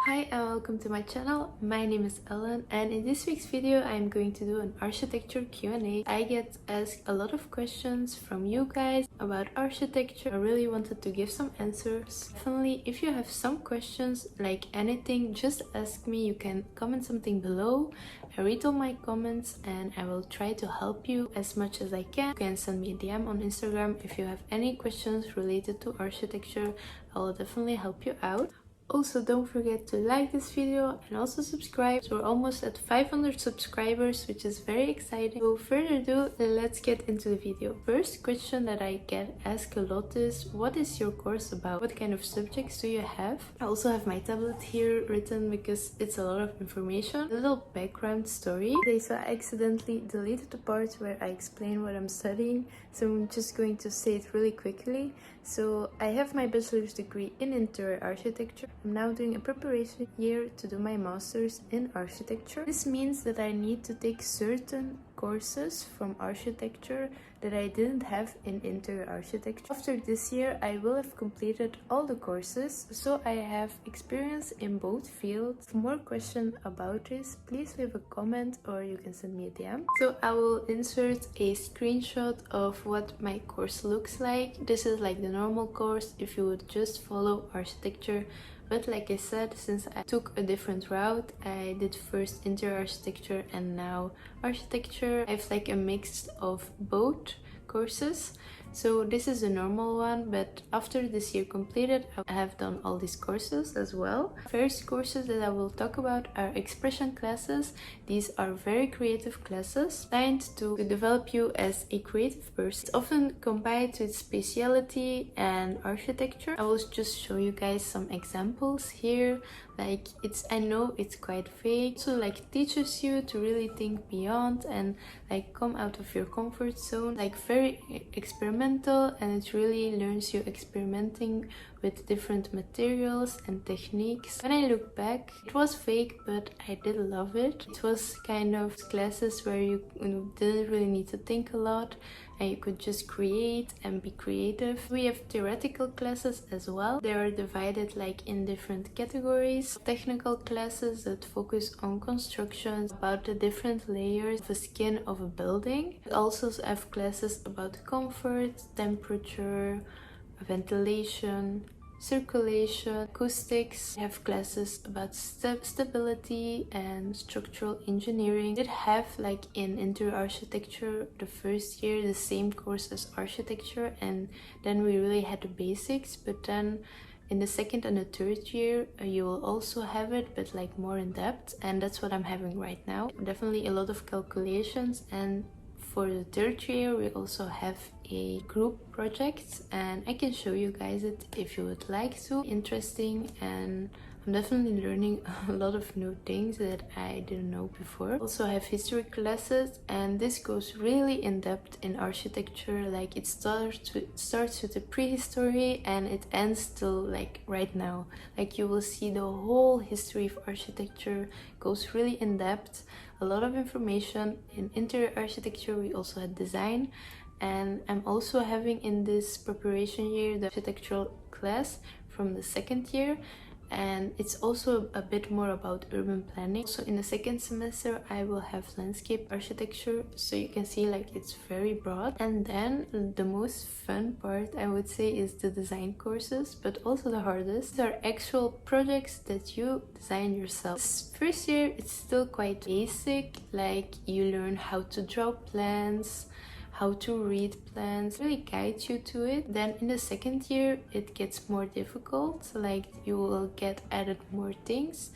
Hi and welcome to my channel. My name is Ellen and in this week's video I'm going to do an architecture Q&A. I get asked a lot of questions from you guys about architecture. I really wanted to give some answers. Definitely, if you have some questions, like anything, just ask me. You can comment something below. I read all my comments and I will try to help you as much as I can. You can send me a DM on Instagram if you have any questions related to architecture. I will definitely help you out. Also, don't forget to like this video and also subscribe. So we're almost at 500 subscribers, which is very exciting. So further ado, let's get into the video. First question that I get asked a lot is, what is your course about? What kind of subjects do you have? I also have my tablet here written because it's a lot of information. A little background story. Okay, so I accidentally deleted the part where I explain what I'm studying. So I'm just going to say it really quickly. So I have my bachelor's degree in interior architecture. I'm now doing a preparation year to do my master's in architecture. This means that I need to take certain courses from architecture that I didn't have in interior architecture. After this year, I will have completed all the courses, so I have experience in both fields. For more questions about this, please leave a comment or you can send me a DM. So I will insert a screenshot of what my course looks like. This is like the normal course if you would just follow architecture. But like I said, since I took a different route, I did first interior architecture and now architecture. I have like a mix of both courses. So this is a normal one, but after this year completed, I have done all these courses as well. First courses that I will talk about are expression classes. These are very creative classes designed to develop you as a creative person. It's often combined with speciality and architecture. I will just show you guys some examples here. Like I know it's quite vague. So like teaches you to really think beyond and like come out of your comfort zone. Like very experimental, and it really learns you experimenting with different materials and techniques. When I look back, it was fake, but I did love it. It was kind of classes where you didn't really need to think a lot and you could just create and be creative. We have theoretical classes as well. They are divided like in different categories. Technical classes that focus on constructions, about the different layers of the skin of a building. We also have classes about comfort, temperature, ventilation, circulation, acoustics. We have classes about stability and structural engineering. We did have like in interior architecture the first year the same course as architecture, and then we really had the basics, but then in the second and the third year you will also have it, but like more in depth, and that's what I'm having right now. Definitely a lot of calculations. And for the third year we also have a group project and I can show you guys it if you would like to. Interesting, and I'm definitely learning a lot of new things that I didn't know before. Also have history classes, and this goes really in depth in architecture. Like it starts with the prehistory and it ends till like right now. Like you will see the whole history of architecture, goes really in depth. A lot of information. In interior architecture we also had design, and I'm also having in this preparation year the architectural class from the second year, and it's also a bit more about urban planning. So in the second semester I will have landscape architecture, so you can see like it's very broad. And then the most fun part I would say is the design courses, but also the hardest. These are actual projects that you design yourself. This first year it's still quite basic, like you learn how to draw plans, how to read plans, really guide you to it. Then in the second year it gets more difficult, like you will get added more things.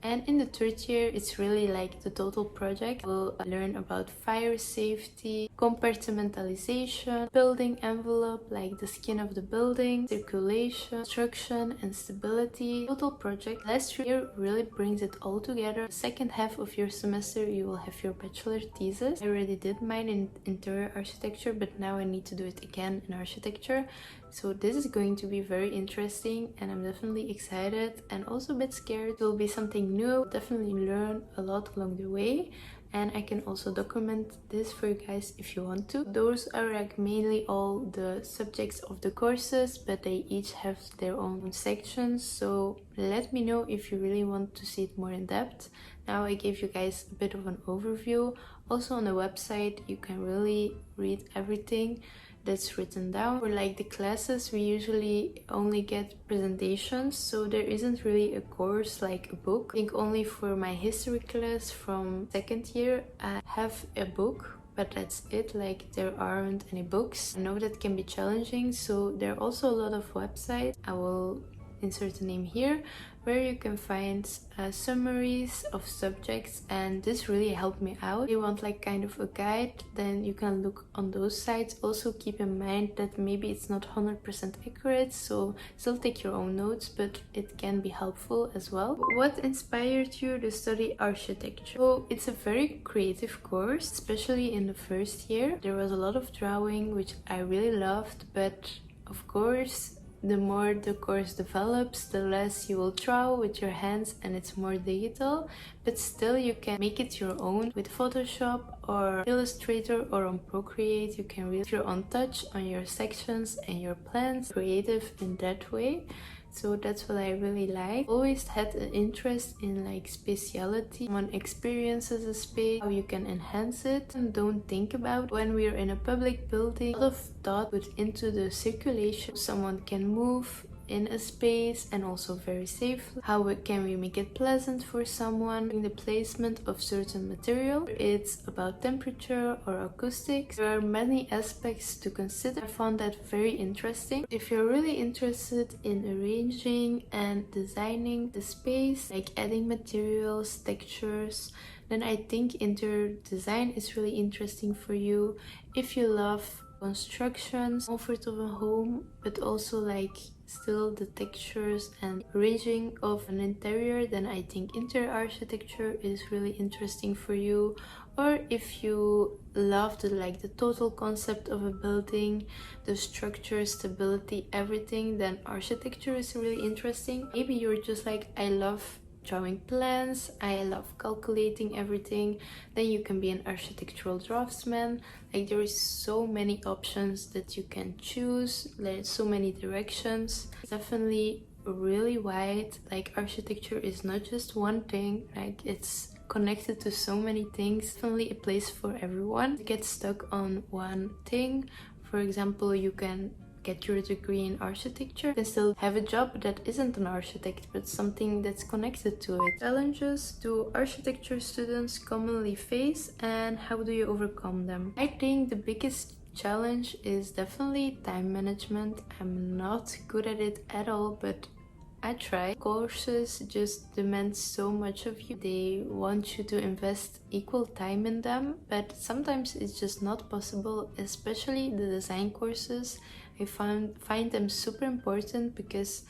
And in the third year it's really like the total project. We'll learn about fire safety, compartmentalization, building envelope, like the skin of the building, circulation, construction and stability. Total project. Last year really brings it all together. Second half of your semester you will have your bachelor thesis. I already did mine in interior architecture, but now I need to do it again in architecture. So this is going to be very interesting and I'm definitely excited and also a bit scared. It will be something new. I'll definitely learn a lot along the way. and I can also document this for you guys if you want to. Those are like mainly all the subjects of the courses, but they each have their own sections, so let me know if you really want to see it more in depth. Now I gave you guys a bit of an overview. Also on the website you can really read everything that's written down. For like the classes, we usually only get presentations, so there isn't really a course like a book. I think only for my history class from second year I have a book, but that's it. Like there aren't any books. I know that can be challenging, so there are also a lot of websites. I will insert the name here, where you can find summaries of subjects, and this really helped me out. If you want like kind of a guide, then you can look on those sites. Also keep in mind that maybe it's not 100% accurate, so still take your own notes, but it can be helpful as well. What inspired you to study architecture? So it's a very creative course, especially in the first year. There was a lot of drawing, which I really loved, but of course the more the course develops, the less you will draw with your hands and it's more digital, but still you can make it your own with Photoshop or Illustrator or on Procreate. You can really put your own touch on your sections and your plans, creative in that way. So that's what I really like. Always had an interest in like speciality. Someone experiences a space, how you can enhance it, and don't think about when we're in a public building. A lot of thought put into the circulation. Someone can move in a space and also very safely. How can we make it pleasant for someone? In the placement of certain material, it's about temperature or acoustics. There are many aspects to consider. I found that very interesting. If you're really interested in arranging and designing the space, like adding materials, textures, then I think interior design is really interesting for you. If you love constructions, comfort of a home, but also like still the textures and arranging of an interior, then I think interior architecture is really interesting for you. Or if you love the total concept of a building, the structure, stability, everything, then architecture is really interesting. Maybe you're just like, I love drawing plans, I love calculating everything, then you can be an architectural draftsman. Like there is so many options that you can choose, there's so many directions. It's definitely really wide. Like architecture is not just one thing, like it's connected to so many things. Definitely a place for everyone. To get stuck on one thing, for example, you can get your degree in architecture and still have a job that isn't an architect but something that's connected to it. Challenges do architecture students commonly face and how do you overcome them? I think the biggest challenge is definitely time management. I'm not good at it at all, but I try. Courses just demand so much of you. They want you to invest equal time in them, but sometimes it's just not possible, especially the design courses. I find them super important because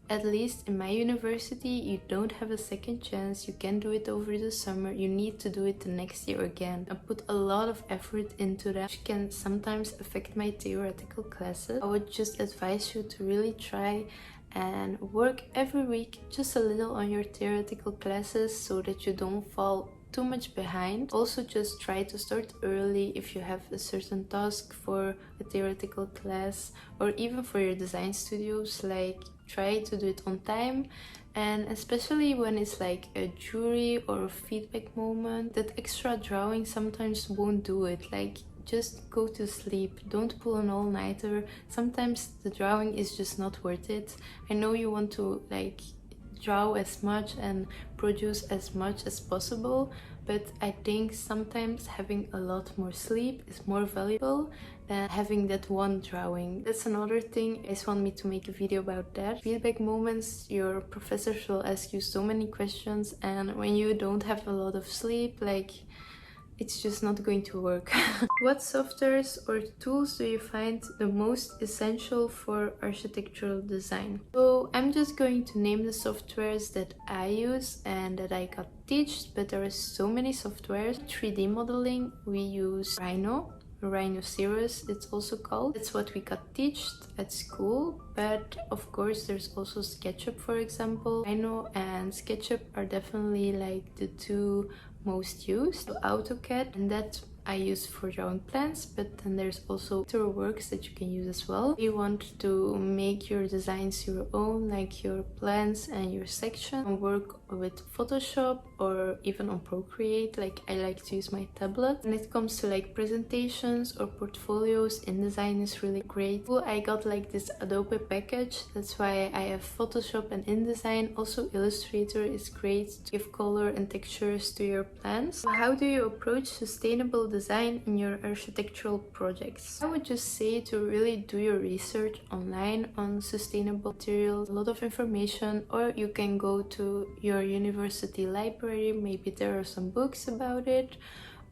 at least in my university you don't have a second chance. You can do it over the summer, you need to do it the next year again. I put a lot of effort into that, which can sometimes affect my theoretical classes. I would just advise you to really try and work every week just a little on your theoretical classes so that you don't fall too much behind. Also just try to start early if you have a certain task for a theoretical class or even for your design studios. Like try to do it on time, and especially when it's like a jury or a feedback moment, that extra drawing sometimes won't do it. Like just go to sleep, don't pull an all-nighter. Sometimes the drawing is just not worth it. I know you want to like draw as much and produce as much as possible, but I think sometimes having a lot more sleep is more valuable than having that one drawing. That's another thing. I just want me to make a video about that. Feedback moments, your professors will ask you so many questions, and when you don't have a lot of sleep, like it's just not going to work. What softwares or tools do you find the most essential for architectural design? So I'm just going to name the softwares that I use and that I got taught, but there are so many softwares. 3D modeling, we use Rhinoceros it's also called. That's what we got taught at school, but of course there's also SketchUp, for example. Rhino and SketchUp are definitely like the two most used. So AutoCAD, and that I use for drawing plans, but then there's also Works that you can use as well. You want to make your designs your own, like your plans and your section, and work with Photoshop or even on Procreate. Like I like to use my tablet. When it comes to like presentations or portfolios, InDesign is really great. I got like this Adobe package, that's why I have Photoshop and InDesign. Also Illustrator is great to give color and textures to your plans. So how do you approach sustainable design in your architectural projects? I would just say to really do your research online on sustainable materials, a lot of information, or you can go to your university library, maybe there are some books about it,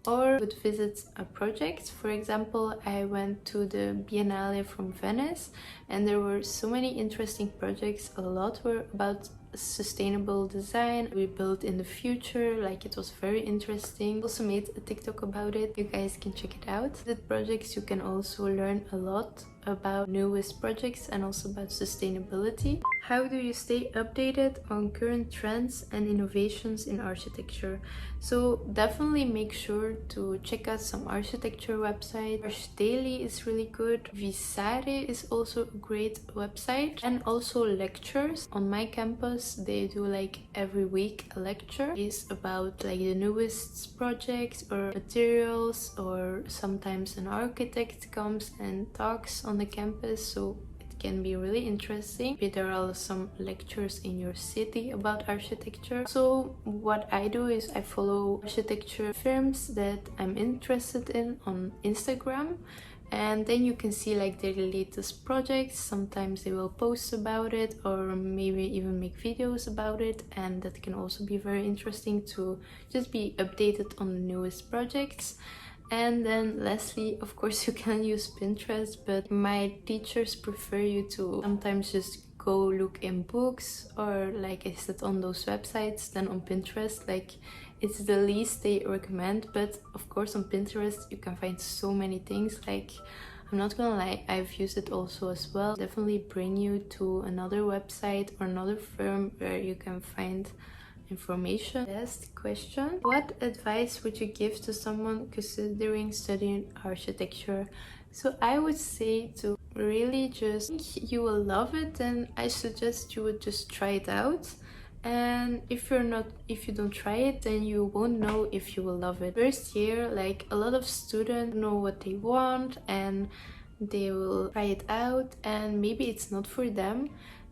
or would visit a project. For example, I went to the Biennale from Venice and there were so many interesting projects. A lot were about sustainable design we built in the future, like it was very interesting. Also made a TikTok about it, you guys can check it out. With projects you can also learn a lot about newest projects and also about sustainability. How do you stay updated on current trends and innovations in architecture? So definitely make sure to check out some architecture websites. Archdaily is really good. Visare is also a great website, and also lectures. On my campus they do like every week a lecture. It's about like the newest projects or materials, or sometimes an architect comes and talks on the campus, so it can be really interesting. Maybe there are some lectures in your city about architecture. So what I do is I follow architecture firms that I'm interested in on Instagram, and then you can see like their latest projects. Sometimes they will post about it or maybe even make videos about it, and that can also be very interesting to just be updated on the newest projects. And then lastly, of course, you can use Pinterest, but my teachers prefer you to sometimes just go look in books or like I said on those websites than on Pinterest. Like it's the least they recommend, but of course on Pinterest you can find so many things. Like I'm not gonna lie, I've used it also as well. Definitely bring you to another website or another firm where you can find information. Last question: what advice would you give to someone considering studying architecture? So I would say to really just think you will love it, and I suggest you would just try it out. And if you don't try it, then you won't know if you will love it. First year, like a lot of students know what they want and they will try it out, and maybe it's not for them.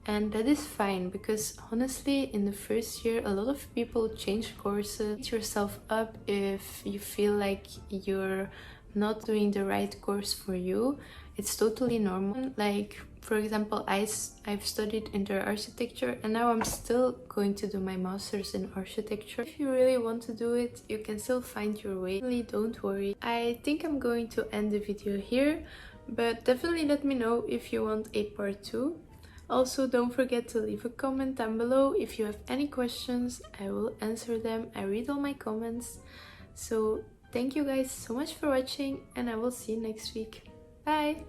And that is fine, because honestly in the first year a lot of people change courses. Beat yourself up if you feel like you're not doing the right course for you. It's totally normal. Like for example, I've studied interior architecture and now I'm still going to do my master's in architecture. If you really want to do it, you can still find your way. Really, don't worry. I think I'm going to end the video here, but definitely let me know if you want a part 2. Also, don't forget to leave a comment down below if you have any questions. I will answer them. I read all my comments. So thank you guys so much for watching, and I will see you next week. Bye!